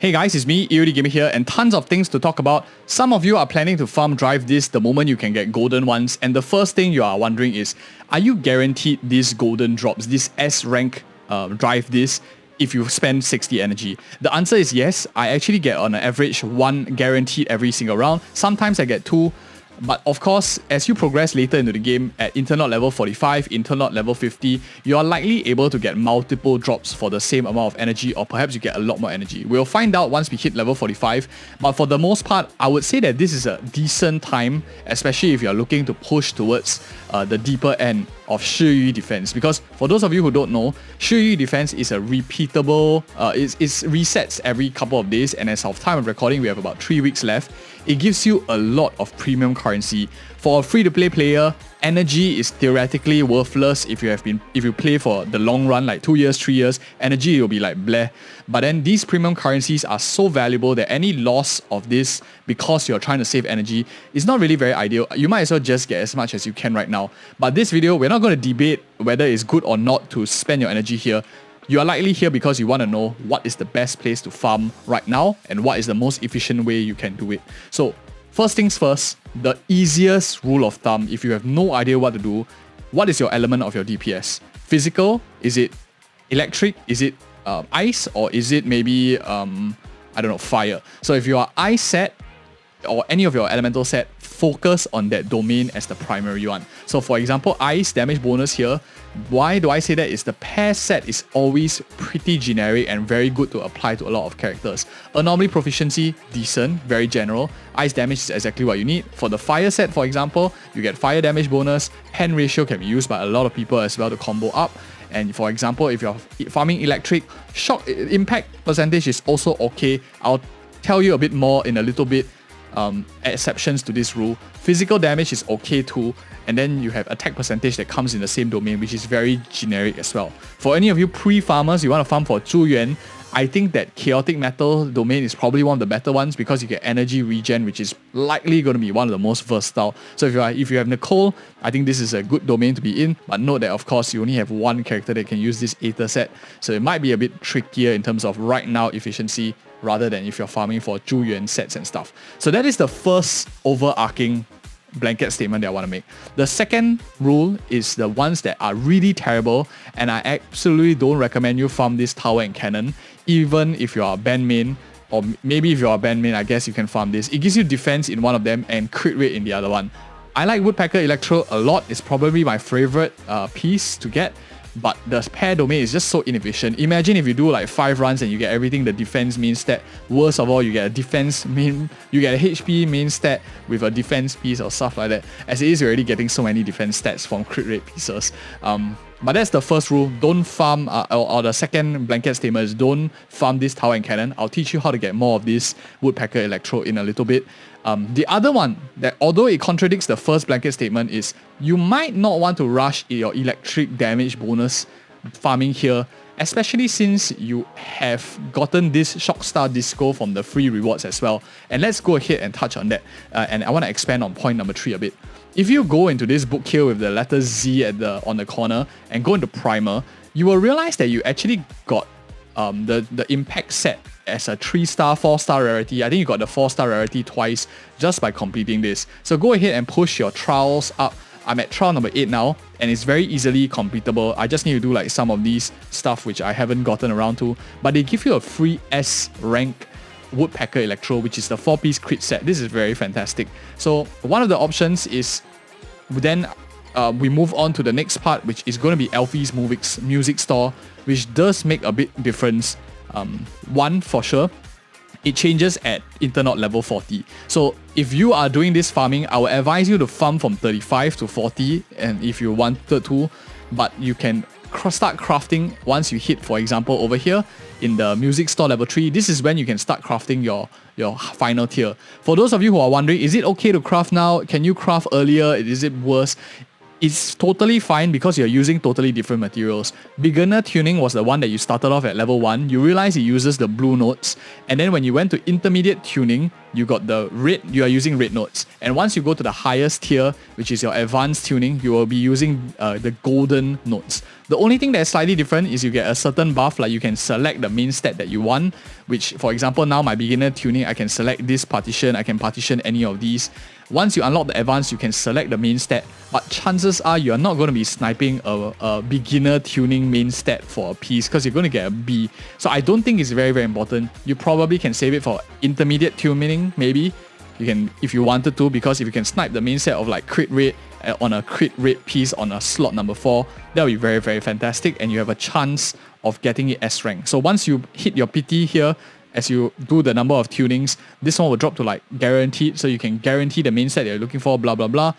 Hey guys, it's me, EODGamer here, and tons of things to talk about. Some of you are planning to farm drive this the moment you can get golden ones, and the first thing you are wondering is, are you guaranteed these golden drops, this S rank drive this, if you spend 60 energy? The answer is yes. I actually get on an average 1 guaranteed every single round. Sometimes I get 2. But of course, as you progress later into the game, at Interknot level 45, Interknot level 50, you are likely able to get multiple drops for the same amount of energy, or perhaps you get a lot more energy. We'll find out once we hit level 45, but for the most part, I would say that this is a decent time, especially if you're looking to push towards the deeper end of Shi defense. Because for those of you who don't know, Shi defense is a repeatable, it resets every couple of days, and as of time of recording, we have about 3 weeks left. It gives you a lot of premium currency. For a free-to-play player, energy is theoretically worthless if you play for the long run, like 2 years, 3 years, energy will be like bleh. But then these premium currencies are so valuable that any loss of this because you're trying to save energy is not really very ideal. You might as well just get as much as you can right now. But this video, we're not going to debate whether it's good or not to spend your energy here. You are likely here because you want to know what is the best place to farm right now and what is the most efficient way you can do it. So first things first, the easiest rule of thumb, if you have no idea what to do, what is your element of your DPS? Physical? Is it electric? Is it ice? Or is it maybe, fire? So if you are ice set, or any of your elemental set, focus on that domain as the primary one. So for example, ice damage bonus here. Why do I say that? Is the pair set is always pretty generic and very good to apply to a lot of characters. Anomaly proficiency, decent, very general. Ice damage is exactly what you need. For the fire set, for example, you get fire damage bonus. Pen ratio can be used by a lot of people as well to combo up. And for example, if you're farming electric, shock impact percentage is also okay. I'll tell you a bit more in a little bit. Exceptions to this rule. Physical damage is okay too, and then you have attack percentage that comes in the same domain, which is very generic as well. For any of you pre-farmers, you want to farm for Zhu Yuan, I think that chaotic metal domain is probably one of the better ones because you get energy regen, which is likely going to be one of the most versatile. So if you have Nicole, I think this is a good domain to be in, but note that of course you only have one character that can use this Aether set, so it might be a bit trickier in terms of right now efficiency rather than if you're farming for Zhu Yuan sets and stuff. So that is the first overarching blanket statement that I want to make. The second rule is the ones that are really terrible, and I absolutely don't recommend you farm this tower and cannon, even if you are a band main, or maybe if you're a band main, I guess you can farm this. It gives you defense in one of them and crit rate in the other one. I like Woodpecker Electro a lot. It's probably my favorite piece to get. But the pair domain is just so inefficient. Imagine if you do like 5 runs and you get everything the defense main stat. Worst of all, you get a defense main, you get a HP main stat with a defense piece or stuff like that. As it is, you're already getting so many defense stats from crit rate pieces. But that's the first rule. Don't farm, or the second blanket statement is don't farm this tower and cannon. I'll teach you how to get more of this Woodpecker Electro in a little bit. The other one, that although it contradicts the first blanket statement, is you might not want to rush your electric damage bonus farming here, especially since you have gotten this Shockstar Disco from the free rewards as well. And let's go ahead and touch on that. And I want to expand on point number 3 a bit. If you go into this book here with the letter Z on the corner and go into Primer, you will realize that you actually got the impact set as a 3-star, 4-star rarity. I think you got the 4-star rarity twice just by completing this. So go ahead and push your trials up. I'm at trial number 8 now, and it's very easily completable. I just need to do like some of these stuff which I haven't gotten around to, but they give you a free S rank Woodpecker Electro, which is the 4-piece crit set. This is very fantastic. So one of the options is then we move on to the next part, which is going to be Alfie's music store, which does make a bit difference. One for sure, it changes at Interknot level 40. So if you are doing this farming, I would advise you to farm from 35 to 40, and if you wanted to, but you can start crafting once you hit, for example, over here in the music store level 3. This is when you can start crafting your final tier. For those of you who are wondering, is it okay to craft now? Can you craft earlier? Is it worse? it's totally fine because you're using totally different materials. Beginner tuning was the one that you started off at level 1. You realize it uses the blue notes. And then when you went to intermediate tuning, you got the red, you are using red notes. And once you go to the highest tier, which is your advanced tuning, you will be using the golden notes. The only thing that is slightly different is you get a certain buff, like you can select the main stat that you want, which for example now my beginner tuning, I can select this partition, I can partition any of these. Once you unlock the advanced, you can select the main stat, but chances are you're not going to be sniping a beginner tuning main stat for a piece because you're going to get a B. So I don't think it's very, very important. You probably can save it for intermediate tuning, maybe. You can, if you wanted to, because if you can snipe the main set of like crit rate on a crit rate piece on a slot number 4, that will be very, very fantastic, and you have a chance of getting it S rank. So once you hit your PT here, as you do the number of tunings, this one will drop to like guaranteed, so you can guarantee the main set that you're looking for, blah blah blah,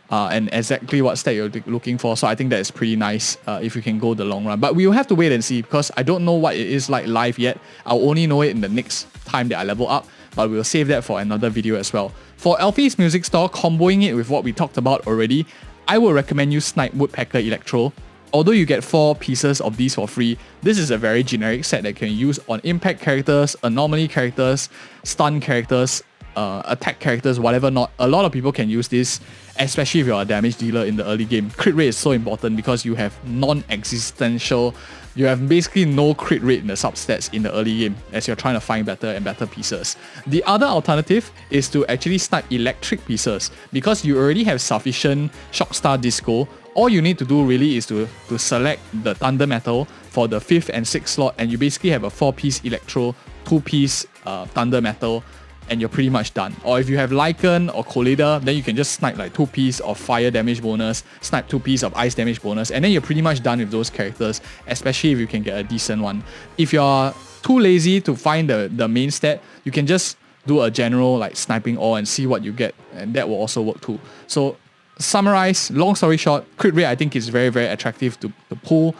and exactly what stat you're looking for. So I think that is pretty nice if you can go the long run. But we will have to wait and see because I don't know what it is like live yet. I'll only know it in the next time that I level up, but we'll save that for another video as well. For Alfie's Music Store, comboing it with what we talked about already, I will recommend you snipe Woodpecker Electro. Although you get 4 pieces of these for free, this is a very generic set that can use on impact characters, anomaly characters, stun characters, attack characters, whatever not. A lot of people can use this, especially if you're a damage dealer in the early game. Crit rate is so important because you have non-existential, you have basically no crit rate in the substats in the early game as you're trying to find better and better pieces. The other alternative is to actually snipe electric pieces because you already have sufficient Shockstar Disco. All you need to do really is to select the Thunder Metal for the 5th and 6th slot, and you basically have a 4-piece Electro, 2-piece Thunder Metal, and you're pretty much done. Or if you have Lycan or Collider, then you can just snipe like 2-piece of fire damage bonus, snipe 2-piece of ice damage bonus, and then you're pretty much done with those characters, especially if you can get a decent one. If you're too lazy to find the main stat, you can just do a general like sniping all and see what you get, and that will also work too. So summarize, long story short, crit rate I think is very, very attractive to pull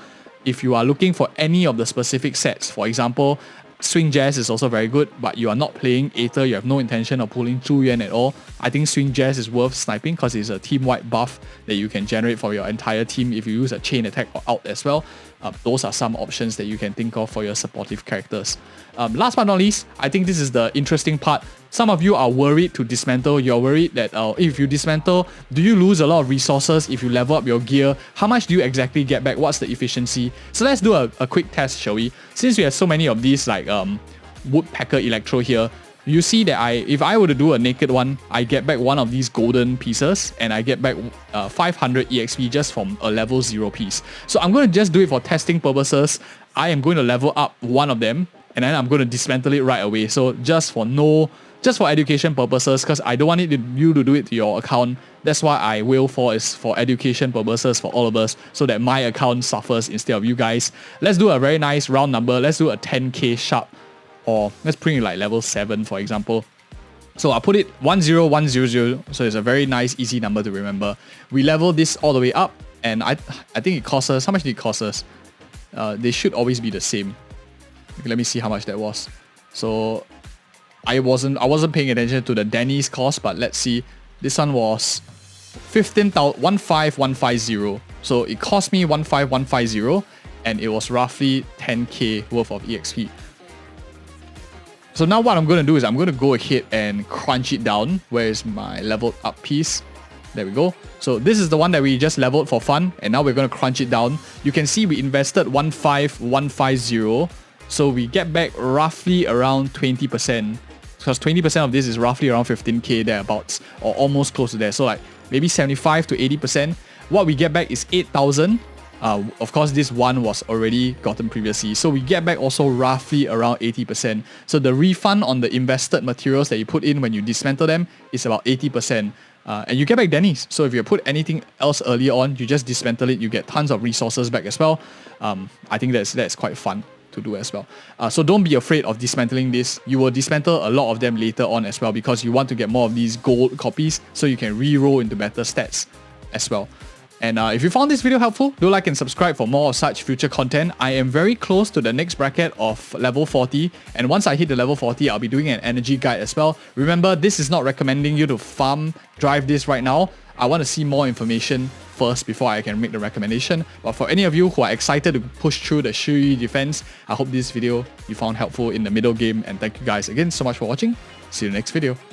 if you are looking for any of the specific sets. For example, Swing Jazz is also very good, but you are not playing Aether, you have no intention of pulling Zhu Yuan at all. I think Swing Jazz is worth sniping because it's a team-wide buff that you can generate for your entire team if you use a chain attack out as well. Those are some options that you can think of for your supportive characters. Last but not least, I think this is the interesting part. Some of you are worried to dismantle. You're worried that if you dismantle, do you lose a lot of resources if you level up your gear? How much do you exactly get back? What's the efficiency? So let's do a quick test, shall we? Since we have so many of these like Woodpecker Electro here, you see that if I were to do a naked one, I get back one of these golden pieces and I get back 500 EXP just from a level 0 piece. So I'm going to just do it for testing purposes. I am going to level up one of them and then I'm going to dismantle it right away. So just for education purposes, because I don't want you to do it to your account. That's why I will is for education purposes for all of us, so that my account suffers instead of you guys. Let's do a very nice round number. Let's do a 10k sharp, or let's bring it like level 7 for example. So I put it 10100, so it's a very nice easy number to remember. We level this all the way up, and I think it costs us, how much did it cost us? They should always be the same. Okay, let me see how much that was. So I wasn't paying attention to the Denny's cost, but let's see. This one was 15150. So it cost me 15150 and it was roughly 10k worth of EXP. So now what I'm going to do is I'm going to go ahead and crunch it down. Where is my leveled up piece? There we go. So this is the one that we just leveled for fun, and now we're going to crunch it down. You can see we invested 15150. So we get back roughly around 20%. Because 20% of this is roughly around 15k thereabouts, or almost close to there. So like maybe 75 to 80%. What we get back is 8,000. Of course, this one was already gotten previously. So we get back also roughly around 80%. So the refund on the invested materials that you put in when you dismantle them is about 80%. And you get back Denny's. So if you put anything else earlier on, you just dismantle it, you get tons of resources back as well. I think that's quite fun to do as well. So don't be afraid of dismantling this. You will dismantle a lot of them later on as well, because you want to get more of these gold copies so you can re-roll into better stats as well. And if you found this video helpful, do like and subscribe for more of such future content. I am very close to the next bracket of level 40, and once I hit the level 40, I'll be doing an energy guide as well. Remember, this is not recommending you to farm drive this right now. I want to see more information first before I can make the recommendation. But for any of you who are excited to push through the Shui defense, I hope this video you found helpful in the middle game, and thank you guys again so much for watching. See you in the next video.